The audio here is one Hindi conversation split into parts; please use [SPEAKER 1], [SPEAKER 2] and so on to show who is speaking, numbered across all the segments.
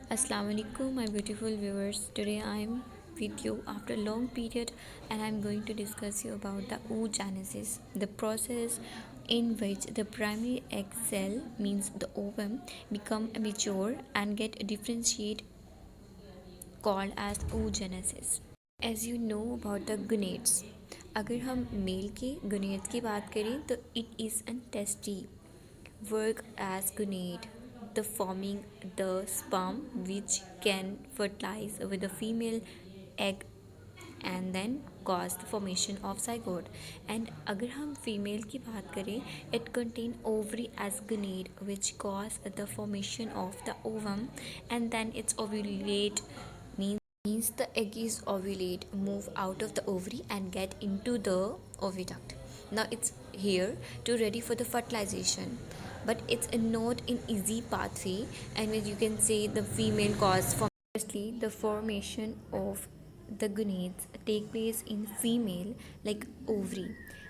[SPEAKER 1] Assalamu alaikum, my beautiful viewers. Today I am with you after a long period, and I am going to discuss you about the oogenesis, the process in which the primary egg cell, means the ovum, become mature and get differentiate, called as oogenesis. As you know about the gonads, अगर हम मेल के gonads की बात करें तो it is an testy work as gonad, the forming the sperm which can fertilize with the female egg and then cause the formation of zygote. And अगर हम female की बात करें, it contain ovary as gonad which cause the formation of the ovum, and then it's ovulate, means the egg is ovulate, move out of the ovary and get into the oviduct. Now it's here to ready for the fertilization, but it's not an easy pathway, and as you can say the female cause for firstly the formation of the gonads take place in female like ovary.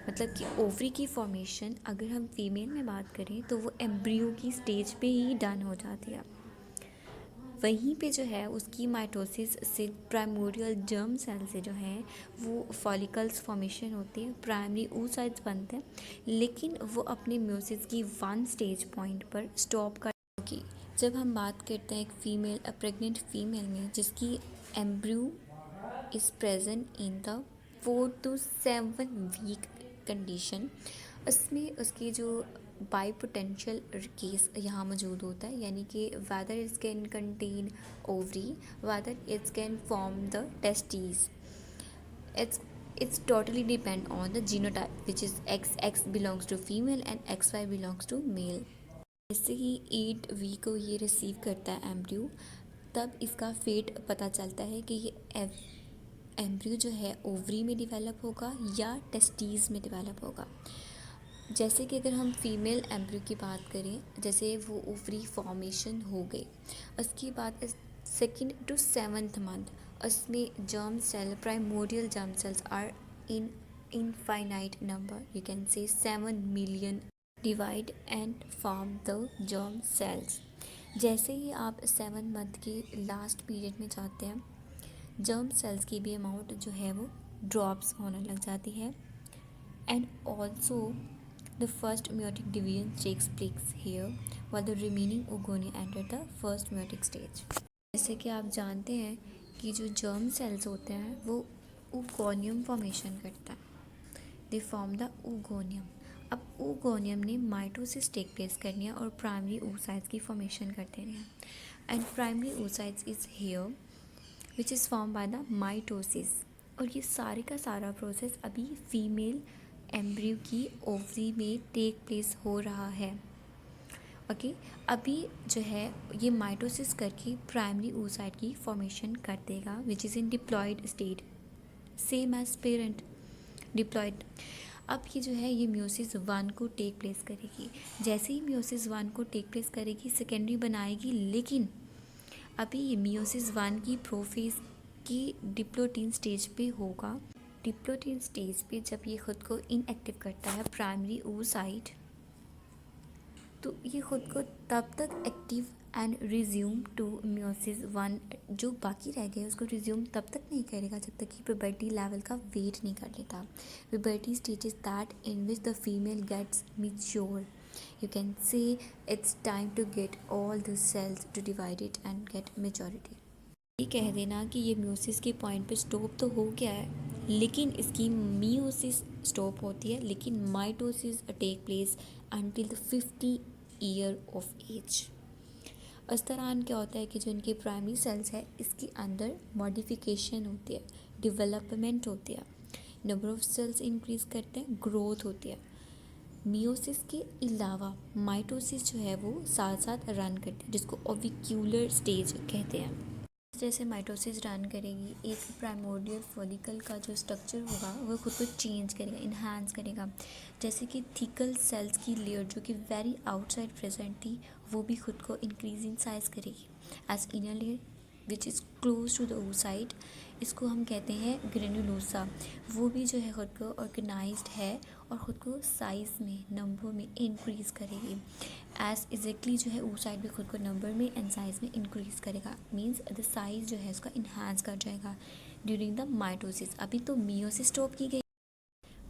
[SPEAKER 1] मतलब कि ओवरी की फॉर्मेशन अगर हम फीमेल में बात करें तो वो एम्ब्रियो की स्टेज पे ही डन हो जाती है। वहीं पे जो है उसकी माइटोसिस से प्राइमोरियल जर्म सेल से जो है वो फॉलिकल्स फॉर्मेशन होती है, प्राइमरी oocytes बनते हैं, लेकिन वो अपने म्योसिस की वन स्टेज पॉइंट पर स्टॉप कर की। जब हम बात करते हैं एक फीमेल प्रेग्नेंट फीमेल में जिसकी embryo is present in the 4 to 7 week condition, उसमें उसकी जो बाई पोटेंशियल केस यहाँ मौजूद होता है, यानी कि whether it's can contain ovary, whether it's can form the testes. It's totally depend on the genotype, which is XX belongs to female and XY belongs to male. जैसे ही 8 वीक को ये रिसीव करता है एम्ब्रियो, तब इसका फेट पता चलता है कि ये एम्ब्रियो जो है ओवरी में डेवलप होगा या टेस्टीज़ में डेवलप होगा। जैसे कि अगर हम फीमेल एम्ब्रियो की बात करें, जैसे वो ओवरी फॉर्मेशन हो गई, उसके बाद 2nd to 7th मंथ उसमें germ cell, primordial germ cells are in infinite number, you can say 7 million, divide and form the germ cells. जैसे ही आप 7 मंथ के लास्ट पीरियड में जाते हैं, जर्म सेल्स की भी अमाउंट जो है वो ड्रॉप्स होने लग जाती है, and also the first meiotic division takes place here while the remaining oogonia enter the first meiotic stage. जैसे कि आप जानते हैं कि जो जर्म सेल्स होते हैं वो oogoनियम फॉर्मेशन करता है, दे फॉर्म द oogoनियम। अब oogoनियम ने माइटोसिस टेक प्लेस करनी है और प्राइमरी oocytes की फॉर्मेशन कर देनी है, and primary oocytes is here which is form by the mitosis. और ये सारे का सारा प्रोसेस अभी फीमेल एम्ब्रियो की ओवरी में टेक प्लेस हो रहा है। ओके, अभी जो है ये माइटोसिस करके प्राइमरी oocyte की फॉर्मेशन कर देगा which is in diploid state, same as parent diploid. अब ये जो है ये म्योसिस 1 को टेक प्लेस करेगी। जैसे ही म्योसिस 1 को टेक प्लेस करेगी सेकेंडरी बनाएगी, लेकिन अभी ये म्योसिस 1 की प्रोफेज की डिप्लोटीन स्टेज पे होगा। डिप्लोटीन स्टेज पे जब ये ख़ुद को इनएक्टिव करता है प्राइमरी oocyte, तो ये ख़ुद को तब तक active and resume to meiosis 1, जो बाकी रह गए उसको रिज्यूम तब तक नहीं करेगा जब तक कि प्यूबर्टी लेवल का वेट नहीं कर लेता। Puberty stage is that in which the female gets mature, you can say it's time to get all the cells to divide it and get maturity. ये कह देना कि ये म्योसिस के पॉइंट पे स्टॉप तो हो गया है, लेकिन इसकी मियोसिस स्टॉप होती है, लेकिन mitosis take place until the 50 year of age. इस दौरान क्या होता है कि जो इनके प्राइमरी सेल्स है इसके अंदर मॉडिफिकेशन होती है, डेवलपमेंट होती है, नंबर ऑफ सेल्स इंक्रीज करते हैं, ग्रोथ होती है। मियोसिस के अलावा माइटोसिस जो है वो साथ साथ रन करती है, जिसको ओविक्यूलर स्टेज कहते हैं। जैसे माइटोसिस रन करेगी, एक प्राइमोर्डियल फॉलिकल का जो स्ट्रक्चर होगा वो खुद को चेंज करेगा, इन्हांस करेगा। जैसे कि थिकल सेल्स की लेयर जो कि वेरी आउटसाइड प्रेजेंट थी, वो भी खुद को इंक्रीज इन साइज करेगी as inner layer which is close to the oocyte, इसको हम कहते हैं ग्रेनुलोसा। वो भी जो है ख़ुद को ऑर्गेनाइज्ड है और ख़ुद को साइज़ में, नंबर में इंक्रीज़ करेगी। एज एग्जैक्टली जो है oocyte भी खुद को नंबर में एंड साइज में इंक्रीज करेगा, मीन्स द साइज जो है उसका इन्हांस कर जाएगा ड्यूरिंग द माइटोसिस। अभी तो मियोसिस स्टॉप की गई,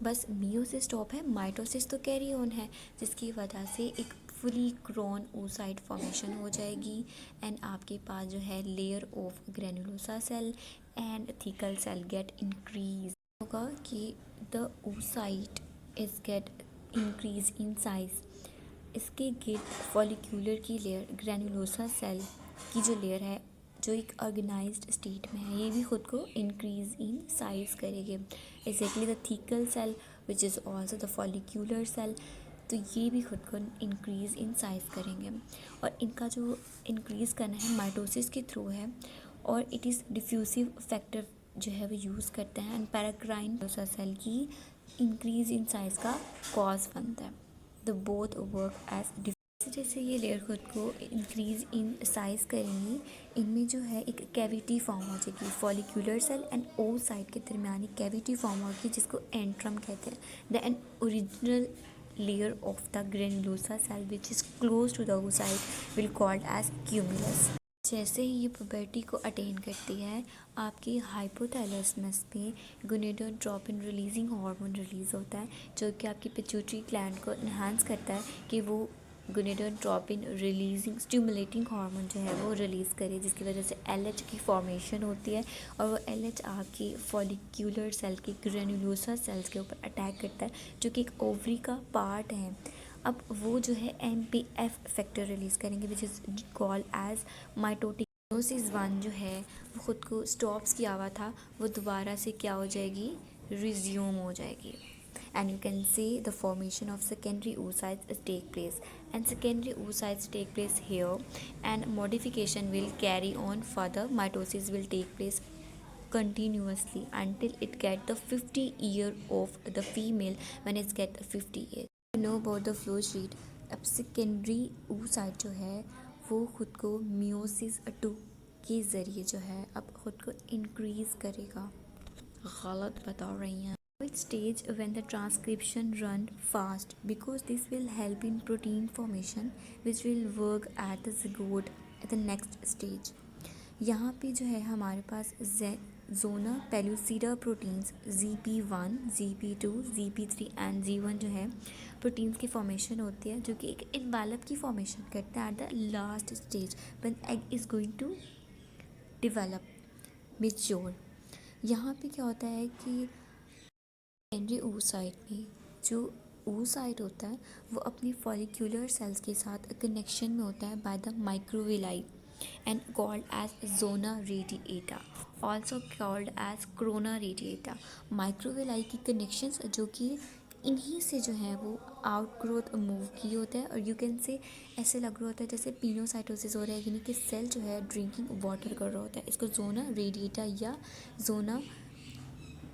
[SPEAKER 1] बस मियोसिस स्टॉप है, माइटोसिस तो कैरी ऑन है, जिसकी वजह से एक फुली ग्रोन oocyte फॉर्मेशन हो जाएगी एंड आपके पास जो है layer of granulosa cell and thecal cell get increase होगा कि the oocyte is get increase in size. इसके गिर फॉलिक्यूलर की लेयर ग्रेनुलोसा सेल की जो लेयर है जो एक ऑर्गेनाइज्ड स्टेट में है, ये भी खुद को इंक्रीज इन साइज करेगी। Exactly the thecal cell which is also the follicular cell, तो ये भी खुद को इंक्रीज इन साइज करेंगे और इनका जो इंक्रीज करना है माइटोसिस के थ्रू है और इट इज़ डिफ्यूसिव फैक्टर जो है वो यूज़ करते हैं एंड पैराक्राइन सेल की इंक्रीज इन साइज का कॉज बनता है। द बोथ वर्क एज जैसे ये लेयर खुद को इंक्रीज इन साइज करेंगी, इनमें जो है एक कैविटी फॉर्म हो जाएगी, फॉलिक्यूलर सेल एंड oocyte के दरमियान एक कैविटी फॉर्म होगी जिसको एंट्रम कहते हैं। The an original layer of the granulosa cell which is close to the oocyte will called as cumulus. जैसे ही ये पुबर्टी को अटेन करती है, आपकी हाइपोथैलेमस में गोनेडोट्रोपिन रिलीजिंग हार्मोन रिलीज़ होता है जो कि आपकी पिट्यूटरी ग्लैंड को इन्हांस करता है कि वो गोनेडोट्रोपिन रिलीजिंग स्टिमुलेटिंग हार्मोन जो है वो रिलीज़ करे, जिसकी वजह से LH की फॉर्मेशन होती है और वो LH आपकी फॉलिक्यूलर सेल की ग्रेनुलोसा सेल्स के ऊपर अटैक करता है जो कि एक ओवरी का पार्ट है। अब वो जो है MPF फैक्टर रिलीज़ करेंगे which is called as mitotic. Meiosis 1 जो है वो ख़ुद को स्टॉप्स किया हुआ था, वो दोबारा से क्या हो जाएगी, रिज्यूम हो जाएगी and you can see the formation of secondary oocytes take place and secondary oocytes take place here and modification will carry on further, mitosis will take place continuously until it get the 50 year of the female when it's get 50 years. Know about the flow sheet. अब सेकेंडरी oocyte जो है वो ख़ुद को मियोसिस 2 के ज़रिए जो है अब ख़ुद को इंक्रीज़ करेगा। गलत बता रही हैं। Which stage when the transcription run fast because this will help in protein formation which will work at the zygote at the next stage। यहाँ पे जो है हमारे पास zona pellucida proteins ZP1, ZP2, ZP3 and Z1 जो है प्रोटीन्स की फॉर्मेशन होती है जो कि एक इनवेलप की फॉर्मेशन करते हैं at the last stage when egg is going to develop mature. यहाँ पे क्या होता है कि सेकेंडरी oocyte में जो oocyte होता है वो अपनी फॉलिक्यूलर सेल्स के साथ कनेक्शन में होता है by the microvilli and called as zona radiata, also called as corona radiata। Microvilli की कनेक्शंस जो कि इन्हीं से जो है वो आउट ग्रोथ मूव की होता है और यू कैन से ऐसे लग रहा होता है जैसे पिनोसाइटोसिस हो रहा है, यानी कि सेल जो है ड्रिंकिंग वाटर कर रहा होता है। इसको जोना रेडिएटा या जोना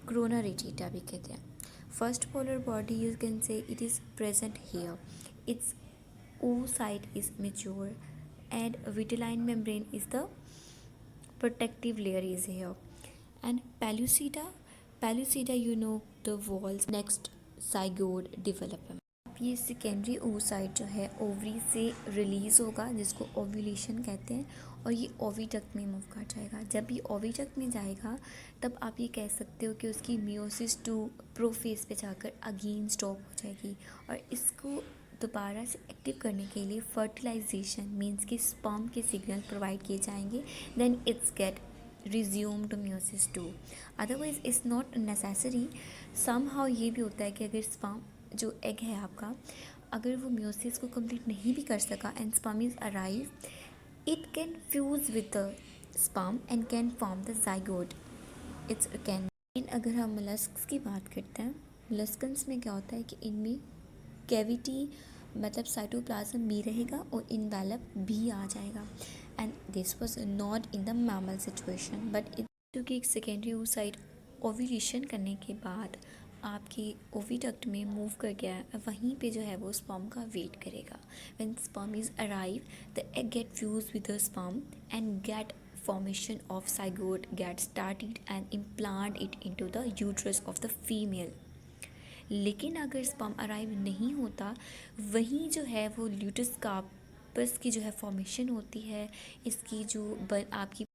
[SPEAKER 1] corona radiata भी कहते हैं। First polar body you can से it is present here, it's oocyte is mature and vitelline membrane is the protective layer is here and pellucida you know the walls next zygote development। अब ये सेकेंडरी oocyte जो है ओवरी से रिलीज़ होगा जिसको ओव्यूलेशन कहते हैं और ये ओविडक्ट में मूव कर जाएगा। जब ये ओविडक्ट में जाएगा तब आप ये कह सकते हो कि उसकी मियोसिस 2 प्रोफेज पे जाकर अगेन स्टॉप हो जाएगी और इसको दोबारा से एक्टिव करने के लिए फर्टिलाइजेशन मीन्स कि स्पर्म के सिग्नल प्रोवाइड किए जाएंगे, then it's get resume to meiosis 2। Otherwise it's not necessary. Somehow ये भी होता है कि अगर स्पर्म जो एग है आपका अगर वो मियोसिस को कंप्लीट नहीं भी कर सका and sperm is arrive, it can fuse with the sperm and can form the zygote. It's can. अगर हम मोलस्क्स की बात करते हैं, मोलस्कन्स में क्या होता है कि इनमें कैविटी मतलब साइटोप्लाज्म भी रहेगा और इनवेलप भी आ जाएगा and this was not in the mammal situation but क्योंकि एक सेकेंडरी oocyte ओव्यूलेशन करने के बाद आपके ओविडक्ट में मूव कर गया है, वहीं पे जो है वो स्पर्म का वेट करेगा। When sperm is arrive the egg get fuse with the sperm and get formation of zygote get started and implant it into the uterus of the female। लेकिन अगर स्पर्म अराइव नहीं होता, वहीं जो है वो ल्यूटस कार्पस की जो है फॉर्मेशन होती है, इसकी जो आपकी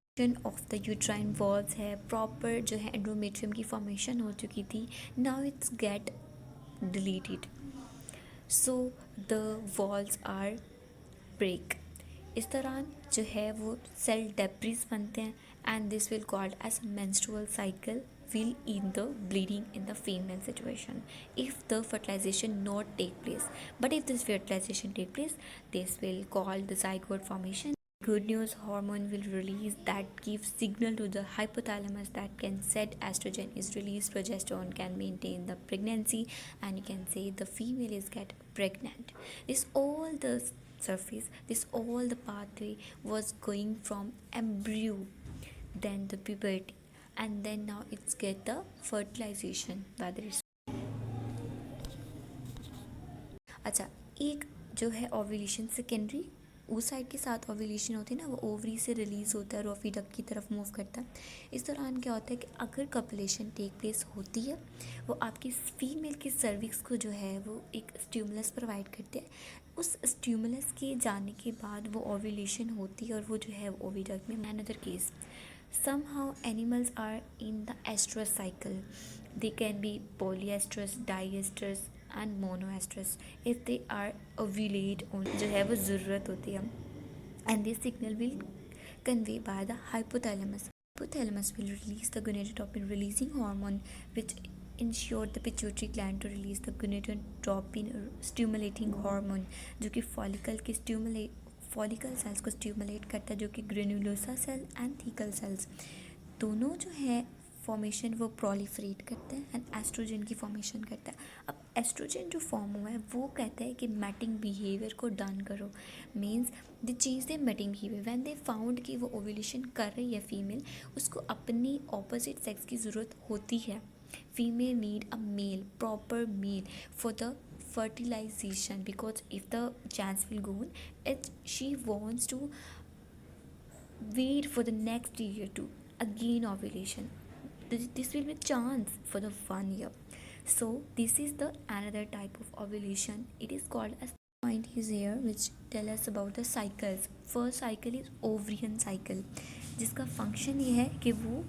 [SPEAKER 1] ऑफ द यूट्राइन वॉल्स है, प्रॉपर जो है एंडोमेट्रियम की फॉर्मेशन हो चुकी थी, now it's get deleted, so the walls are break. इस दौरान जो है वो सेल डेब्रिस बनते हैं and this will called as menstrual cycle will end the bleeding in the female situation if the fertilization not take place. But if this fertilization take place, this will call the zygote formation. Good news, hormone will release that gives signal to the hypothalamus that can set estrogen is released, progesterone can maintain the pregnancy, and you can say the female is get pregnant. This all the surface, this all the pathway was going from embryo, then the puberty, and then now it's get the fertilization, whether it's अच्छा। एक जो है ओव्यूलेशन सेकेंडरी, उस साइड के साथ ओव्यूलेशन होती है ना, वो ओवरी से रिलीज़ होता है और ओविडक्ट की तरफ मूव करता है। इस दौरान क्या होता है कि अगर कपुलेशन टेक प्लेस होती है, वो आपकी फीमेल के सर्विक्स को जो है वो एक स्टिमुलस प्रोवाइड करते हैं। उस स्टिमुलस के जाने के बाद वो ओव्यूलेशन होती है और वो जो है ओविडक्ट में। Another case, somehow animals are in the estrous cycle, they can be polyestrous, diestrous and monoestrous if they are ovulate on जो है वो ज़रूरत होती है, and this signal will convey by the hypothalamus. Hypothalamus will release the gonadotropin releasing hormone which ensure the pituitary gland to release the gonadotropin stimulating hormone जो कि फॉलिकल के फॉलिकल सेल्स को स्टिमुलेट करता है, जो कि granulosa cell and thecal sales दोनों जो है फॉर्मेशन वो प्रोलिफरेट करते हैं एंड एस्ट्रोजन की फॉर्मेशन करता है। अब एस्ट्रोजन जो फॉर्म हुआ है वो कहता है कि मैटिंग बिहेवियर को डन करो, means they change they mating behaviour when they found कि वो ओव्यूलेशन कर रही है फीमेल, उसको अपनी ऑपोजिट सेक्स की ज़रूरत होती है। Female need a male, proper male for the fertilization, because if the chance will go on, she wants to wait for the next year to again ovulation. This will be chance for the 1 year. So this is the another type of ovulation. It is called as point is here which tell us about the cycles. First cycle is ovarian cycle, जिसका फंक्शन ये है कि वो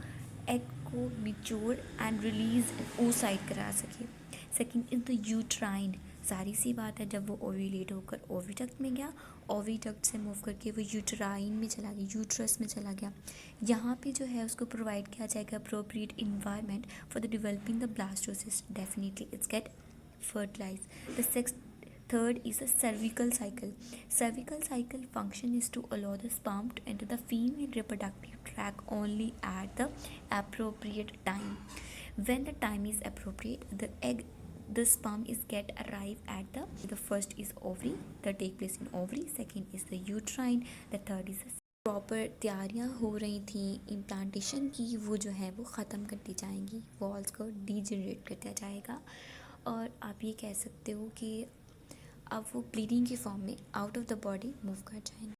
[SPEAKER 1] एग को मिच्योर एंड रिलीज oocyte करा सके। सेकेंड इज द यूट्राइन, सारी सी बात है, जब वो ओव्यूलेट होकर ओविडक्ट में गया, ओविडक्ट से मूव करके वो यूट्राइन में चला गया, यूट्रस में चला गया, यहाँ पे जो है उसको प्रोवाइड किया जाएगा appropriate environment for the developing the blastocyst, definitely it's get fertilized. The third is a cervical cycle. Cervical cycle function is to allow the sperm to enter the female reproductive tract only at the appropriate time. When the time is appropriate, the sperm is get arrive at the first is ovary, that take place in ovary, second is the uterine, the third is proper तैयारियां हो रही थी इम्प्लांटेशन की, वो जो है वो ख़त्म करती जाएंगी, वॉल्स को डीजनरेट करता जाएगा, और आप ये कह सकते हो कि अब वो ब्लीडिंग की फॉर्म में out of the body move कर जाएंगे।